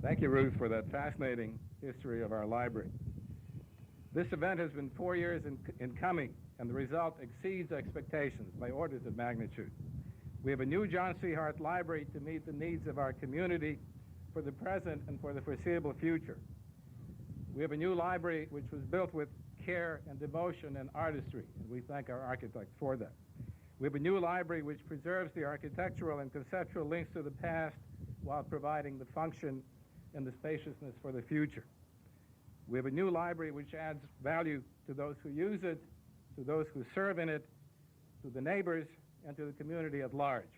Thank you, Ruth, for that fascinating history of our library. This event has been 4 years in coming, and the result exceeds expectations by orders of magnitude. We have a new John C. Hart Library to meet the needs of our community for the present and for the foreseeable future. We have a new library which was built with care and devotion and artistry, and we thank our architect for that. We have a new library which preserves the architectural and conceptual links to the past while providing the function and the spaciousness for the future. We have a new library which adds value to those who use it, to those who serve in it, to the neighbors, and to the community at large.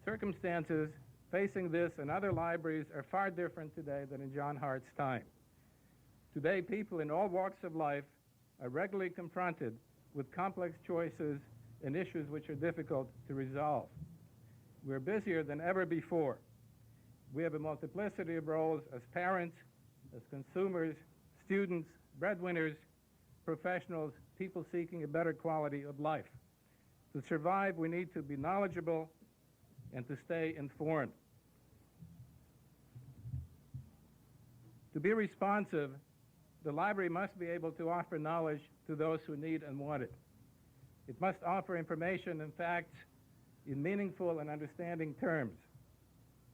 Circumstances facing this and other libraries are far different today than in John Hart's time. Today, people in all walks of life are regularly confronted with complex choices and issues which are difficult to resolve. We're busier than ever before. We have a multiplicity of roles as parents, as consumers, students, breadwinners, professionals, people seeking a better quality of life. To survive, we need to be knowledgeable and to stay informed. To be responsive, the library must be able to offer knowledge to those who need and want it. It must offer information and facts in meaningful and understanding terms.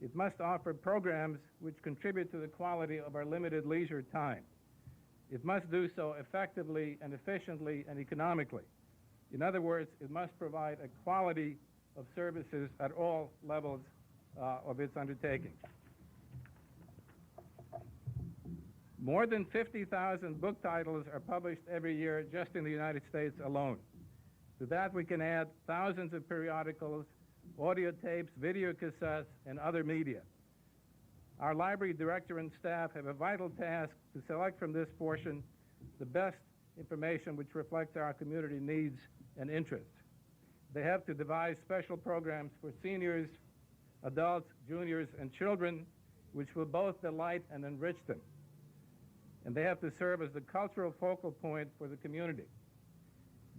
It must offer programs which contribute to the quality of our limited leisure time. It must do so effectively and efficiently and economically. In other words, it must provide a quality of services at all levels of its undertaking. More than 50,000 book titles are published every year just in the United States alone. To that we can add thousands of periodicals, audio tapes, video cassettes, and other media. Our library director and staff have a vital task to select from this portion the best information which reflects our community needs and interests. They have to devise special programs for seniors, adults, juniors, and children, which will both delight and enrich them. And they have to serve as the cultural focal point for the community.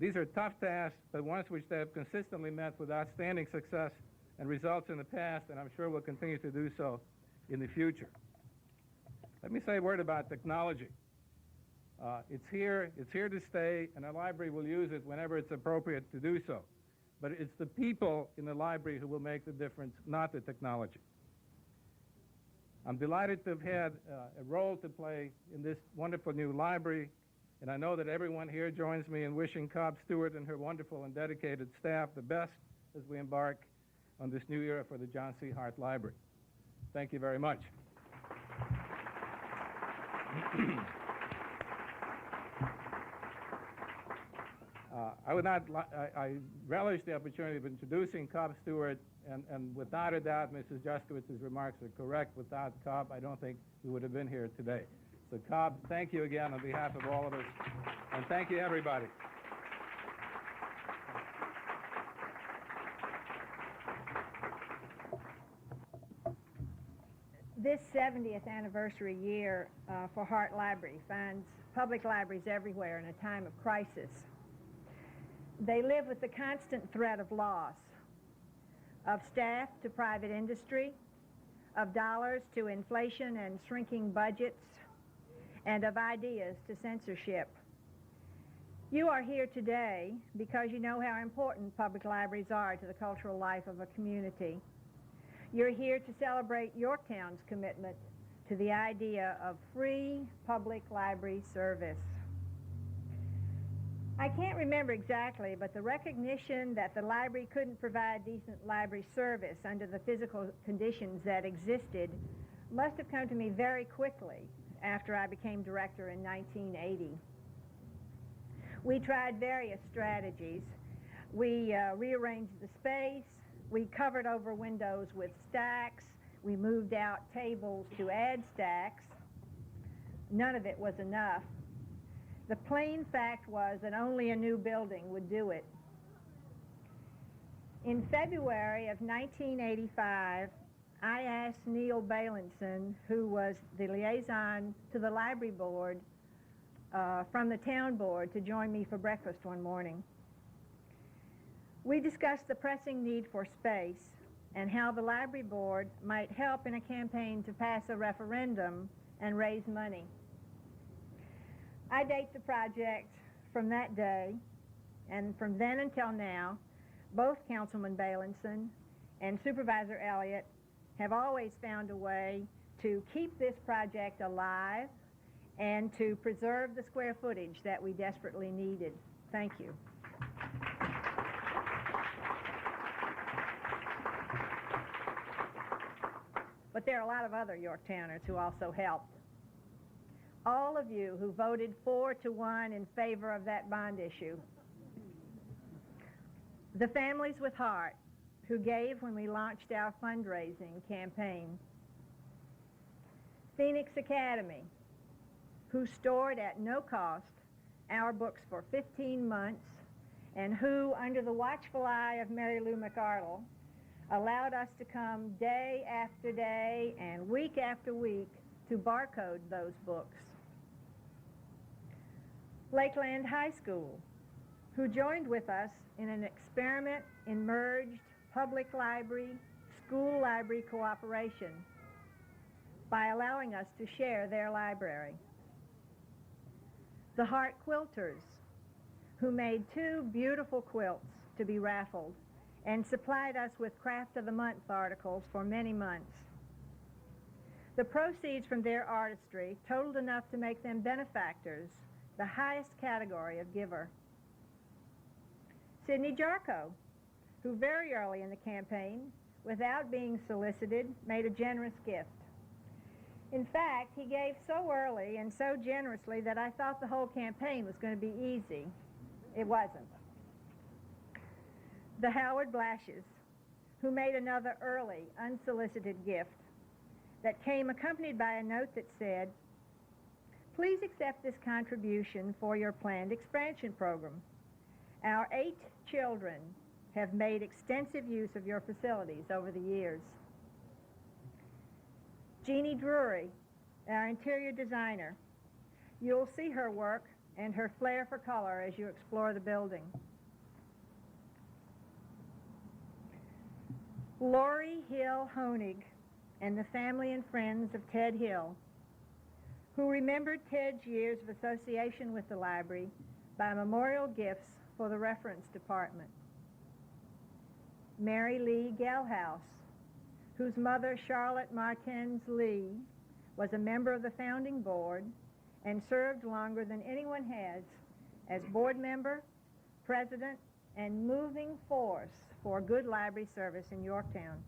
These are tough tasks, but ones which they have consistently met with outstanding success and results in the past, and I'm sure will continue to do so in the future. Let me say a word about technology. It's here to stay, and our library will use it whenever it's appropriate to do so. But it's the people in the library who will make the difference, not the technology. I'm delighted to have had a role to play in this wonderful new library, and I know that everyone here joins me in wishing Cobb Stewart and her wonderful and dedicated staff the best as we embark on this new era for the John C. Hart Library. Thank you very much. I relish the opportunity of introducing Cobb Stewart, and without a doubt, Mrs. Juskowicz's remarks are correct. Without Cobb, I don't think we would have been here today. So Cobb, thank you again on behalf of all of us, and thank you, everybody. This 70th anniversary year for Hart Library finds public libraries everywhere in a time of crisis. They live with the constant threat of loss, of staff to private industry, of dollars to inflation and shrinking budgets, and of ideas to censorship. You are here today because you know how important public libraries are to the cultural life of a community. You're here to celebrate Yorktown's commitment to the idea of free public library service. I can't remember exactly, but the recognition that the library couldn't provide decent library service under the physical conditions that existed must have come to me very quickly after I became director in 1980. We tried various strategies. We rearranged the space. We covered over windows with stacks. We moved out tables to add stacks. None of it was enough. The plain fact was that only a new building would do it. In February of 1985, I asked Neil Bailenson, who was the liaison to the library board from the town board, to join me for breakfast one morning. We discussed the pressing need for space and how the library board might help in a campaign to pass a referendum and raise money. I date the project from that day, and from then until now, both Councilman Bailenson and Supervisor Elliott have always found a way to keep this project alive and to preserve the square footage that we desperately needed. Thank you. But there are a lot of other Yorktowners who also helped. All of you who voted 4-1 in favor of that bond issue. The families with heart who gave when we launched our fundraising campaign. Phoenix Academy, who stored at no cost our books for 15 months and who, under the watchful eye of Mary Lou McArdle, allowed us to come day after day and week after week to barcode those books. Lakeland High School, who joined with us in an experiment in merged public library, school library cooperation by allowing us to share their library. The Hart Quilters, who made 2 beautiful quilts to be raffled and supplied us with Craft of the Month articles for many months. The proceeds from their artistry totaled enough to make them benefactors, the highest category of giver. Sidney Jarko, who very early in the campaign, without being solicited, made a generous gift. In fact, he gave so early and so generously that I thought the whole campaign was going to be easy. It wasn't. The Howard Blashes, who made another early, unsolicited gift that came accompanied by a note that said, "Please accept this contribution for your planned expansion program. Our 8 children have made extensive use of your facilities over the years." Jeannie Drury, our interior designer. You'll see her work and her flair for color as you explore the building. Lori Hill Honig and the family and friends of Ted Hill, who remembered Ted's years of association with the library by memorial gifts for the reference department. Mary Lee Gelhaus, whose mother, Charlotte Martens Lee, was a member of the founding board and served longer than anyone has as board member, president, and moving force for good library service in Yorktown.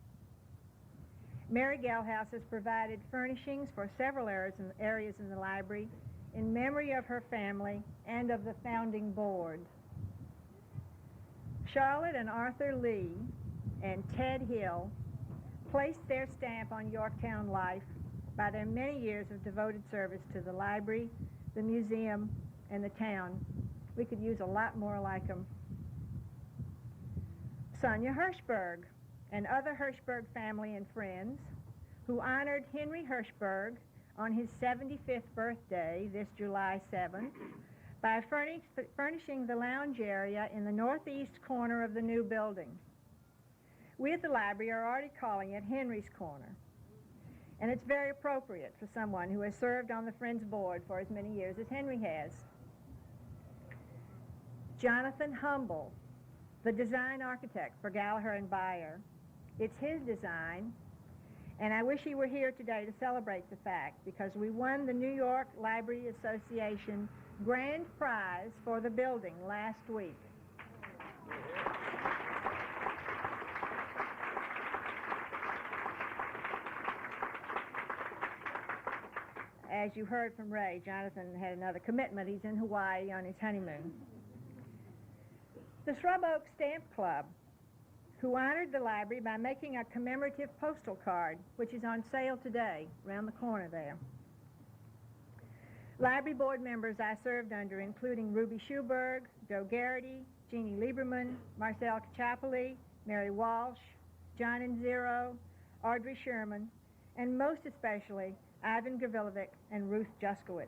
Mary Gelhaus has provided furnishings for several areas in the library in memory of her family and of the founding board. Charlotte and Arthur Lee and Ted Hill placed their stamp on Yorktown life by their many years of devoted service to the library, the museum, and the town. We could use a lot more like them. Sonia Hirschberg and other Hirschberg family and friends who honored Henry Hirschberg on his 75th birthday this July 7th by furnishing the lounge area in the northeast corner of the new building. We at the library are already calling it Henry's Corner, and it's very appropriate for someone who has served on the Friends Board for as many years as Henry has. Jonathan Humble, the design architect for Gallagher and Beyer. It's his design, and I wish he were here today to celebrate the fact, because we won the New York Library Association Grand Prize for the building last week. As you heard from Ray, Jonathan had another commitment. He's in Hawaii on his honeymoon. The Shrub Oak Stamp Club, who honored the library by making a commemorative postal card, which is on sale today, around the corner there. Library board members I served under, including Ruby Schuberg, Joe Garrity, Jeannie Lieberman, Marcel Kachapoli, Mary Walsh, John Nziro, Audrey Sherman, and most especially Ivan Gavrilovic and Ruth Juskowitz.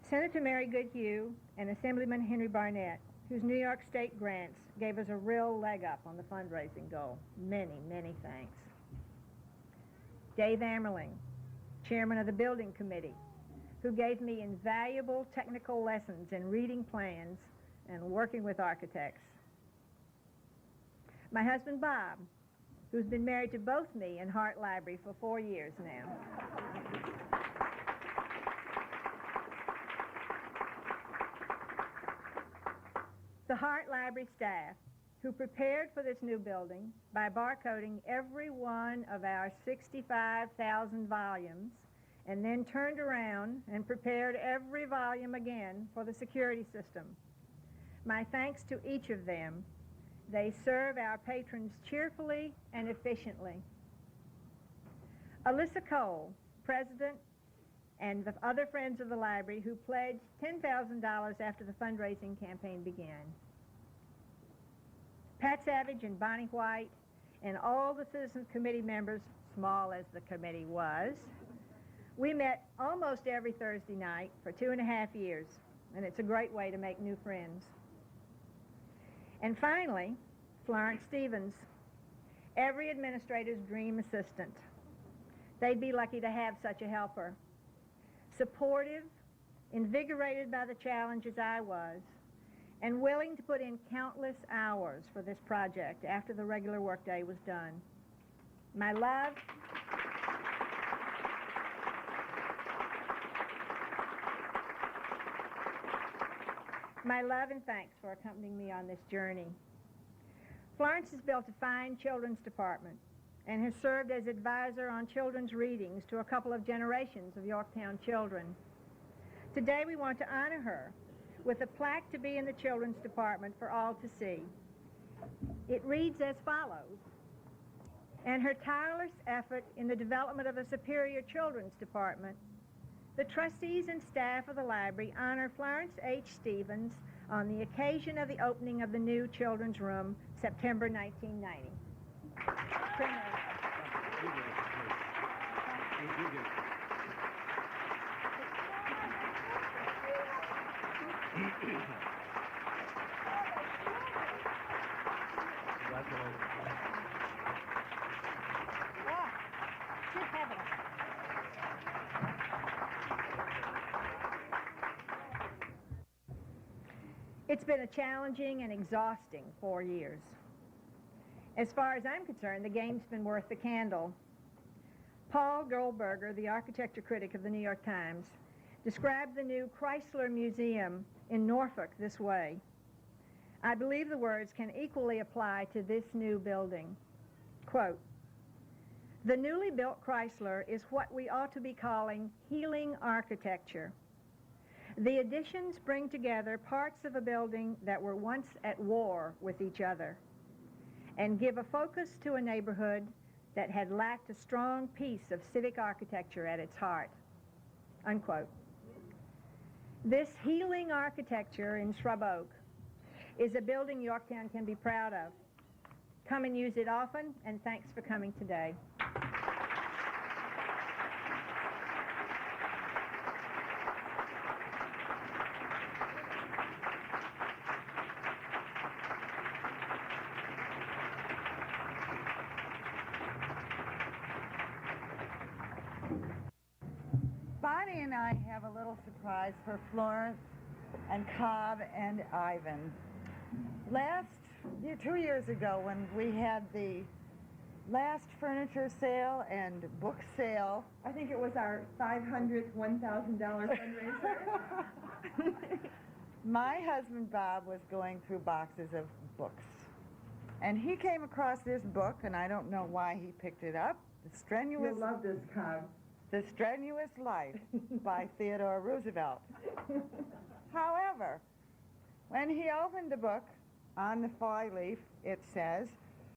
Senator Mary Goodhue and Assemblyman Henry Barnett whose New York State grants gave us a real leg up on the fundraising goal. Many, many thanks. Dave Amerling, chairman of the building committee, who gave me invaluable technical lessons in reading plans and working with architects. My husband, Bob, who's been married to both me and Hart Library for 4 years now. The Hart Library staff, who prepared for this new building by barcoding every one of our 65,000 volumes and then turned around and prepared every volume again for the security system. My thanks to each of them. They serve our patrons cheerfully and efficiently. Alyssa Cole, president, and the other friends of the library who pledged $10,000 after the fundraising campaign began. Pat Savage and Bonnie White and all the Citizens Committee members, small as the committee was, we met almost every Thursday night for 2.5 years, and it's a great way to make new friends. And finally, Florence Stevens, every administrator's dream assistant. They'd be lucky to have such a helper. Supportive, invigorated by the challenge as I was, and willing to put in countless hours for this project after the regular workday was done. My love and thanks for accompanying me on this journey. Florence has built a fine children's department and has served as advisor on children's readings to a couple of generations of Yorktown children. Today we want to honor her with a plaque to be in the children's department for all to see. It reads as follows: "And her tireless effort in the development of a superior children's department, the trustees and staff of the library honor Florence H. Stevens on the occasion of the opening of the new children's room, September 1990. It's been a challenging and exhausting 4 years. As far as I'm concerned, the game's been worth the candle. Paul Goldberger, the architecture critic of the New York Times, described the new Chrysler Museum in Norfolk this way: I believe the words can equally apply to this new building. Quote, "The newly built Chrysler is what we ought to be calling healing architecture. The additions bring together parts of a building that were once at war with each other and give a focus to a neighborhood that had lacked a strong piece of civic architecture at its heart." Unquote. This healing architecture in Shrub Oak is a building Yorktown can be proud of. Come and use it often, and thanks for coming today. Bonnie and I have a little surprise for Florence and Cobb and Ivan. 2 years ago, when we had the last furniture sale and book sale, I think it was our $500, $1,000 fundraiser. my husband Bob was going through boxes of books. And he came across this book, and I don't know why he picked it up, You'll love this, Cobb. The Strenuous Life by Theodore Roosevelt. However, when he opened the book, on the fly leaf it says,